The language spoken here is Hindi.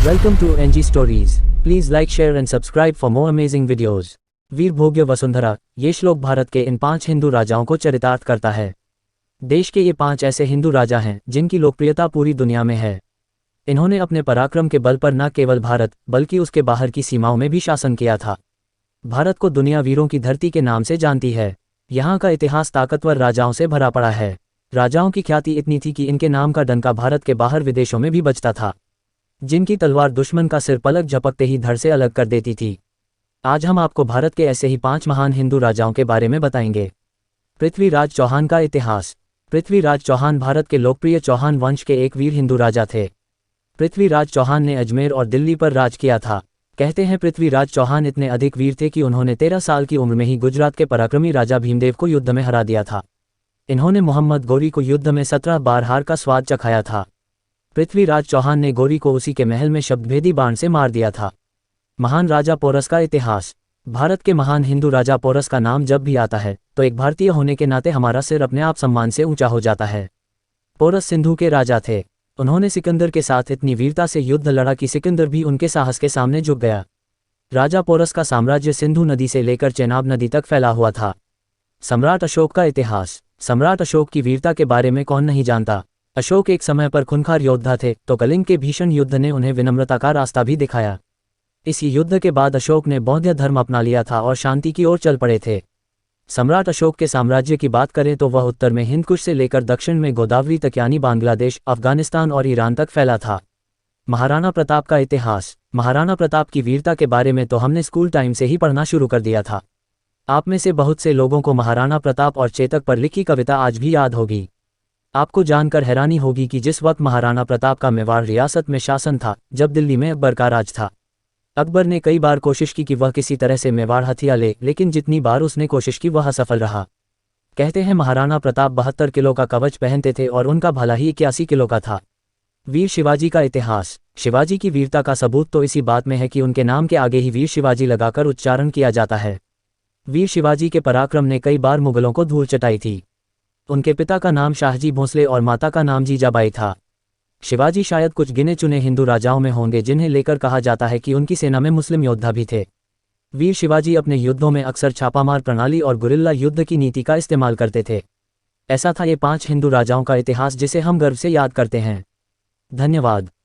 Welcome to NG Stories. Please like, share and subscribe for more amazing videos. वीर भोग्य वसुंधरा, ये श्लोक भारत के इन 5 हिंदू राजाओं को चरितार्थ करता है। देश के ये 5 ऐसे हिंदू राजा हैं जिनकी लोकप्रियता पूरी दुनिया में है। इन्होंने अपने पराक्रम के बल पर न केवल भारत बल्कि उसके बाहर की सीमाओं में भी शासन किया था। भारत को दुनिया वीरों की धरती के नाम से जानती है। यहाँ का इतिहास ताकतवर राजाओं से भरा पड़ा है। राजाओं की ख्याति इतनी थी कि इनके नाम का डंका भारत के बाहर विदेशों में भी बजता था, जिनकी तलवार दुश्मन का सिर पलक झपकते ही धड़ से अलग कर देती थी। आज हम आपको भारत के ऐसे ही 5 महान हिंदू राजाओं के बारे में बताएंगे। पृथ्वीराज चौहान का इतिहास। पृथ्वीराज चौहान भारत के लोकप्रिय चौहान वंश के एक वीर हिंदू राजा थे। पृथ्वीराज चौहान ने अजमेर और दिल्ली पर राज किया था। कहते हैं पृथ्वीराज चौहान इतने अधिक वीर थे कि उन्होंने 13 साल की उम्र में ही गुजरात के पराक्रमी राजा भीमदेव को युद्ध में हरा दिया था। इन्होंने मोहम्मद गोरी को युद्ध में 17 बार हार का स्वाद चखाया था। पृथ्वीराज चौहान ने गोरी को उसी के महल में शब्दभेदी बाण से मार दिया था। महान राजा पोरस का इतिहास। भारत के महान हिंदू राजा पोरस का नाम जब भी आता है तो एक भारतीय होने के नाते हमारा सिर अपने आप सम्मान से ऊंचा हो जाता है। पोरस सिंधु के राजा थे। उन्होंने सिकंदर के साथ इतनी वीरता से युद्ध लड़ा कि सिकंदर भी उनके साहस के सामने झुक गया। राजा पोरस का साम्राज्य सिंधु नदी से लेकर चेनाब नदी तक फैला हुआ था। सम्राट अशोक का इतिहास। सम्राट अशोक की वीरता के बारे में कौन नहीं जानता। अशोक एक समय पर खूंखार योद्धा थे तो कलिंग के भीषण युद्ध ने उन्हें विनम्रता का रास्ता भी दिखाया। इस युद्ध के बाद अशोक ने बौद्ध धर्म अपना लिया था और शांति की ओर चल पड़े थे। सम्राट अशोक के साम्राज्य की बात करें तो वह उत्तर में हिंदकुश से लेकर दक्षिण में गोदावरी तक यानी बांग्लादेश, अफगानिस्तान और ईरान तक फैला था। महाराणा प्रताप का इतिहास। महाराणा प्रताप की वीरता के बारे में तो हमने स्कूल टाइम से ही पढ़ना शुरू कर दिया था। आप में से बहुत से लोगों को महाराणा प्रताप और चेतक पर लिखी कविता आज भी याद होगी। आपको जानकर हैरानी होगी कि जिस वक्त महाराणा प्रताप का मेवाड़ रियासत में शासन था, जब दिल्ली में अकबर का राज था, अकबर ने कई बार कोशिश की कि वह किसी तरह से मेवाड़ हथिया ले, लेकिन जितनी बार उसने कोशिश की वह असफल रहा। कहते हैं महाराणा प्रताप 72 किलो का कवच पहनते थे और उनका भला ही 81 किलो का था। वीर शिवाजी का इतिहास। शिवाजी की वीरता का सबूत तो इसी बात में है कि उनके नाम के आगे ही वीर शिवाजी लगाकर उच्चारण किया जाता है। वीर शिवाजी के पराक्रम ने कई बार मुगलों को धूल चटाई थी। उनके पिता का नाम शाहजी भोंसले और माता का नाम जीजाबाई था। शिवाजी शायद कुछ गिने चुने हिंदू राजाओं में होंगे जिन्हें लेकर कहा जाता है कि उनकी सेना में मुस्लिम योद्धा भी थे। वीर शिवाजी अपने युद्धों में अक्सर छापामार प्रणाली और गुरिल्ला युद्ध की नीति का इस्तेमाल करते थे। ऐसा था ये 5 हिंदू राजाओं का इतिहास जिसे हम गर्व से याद करते हैं। धन्यवाद।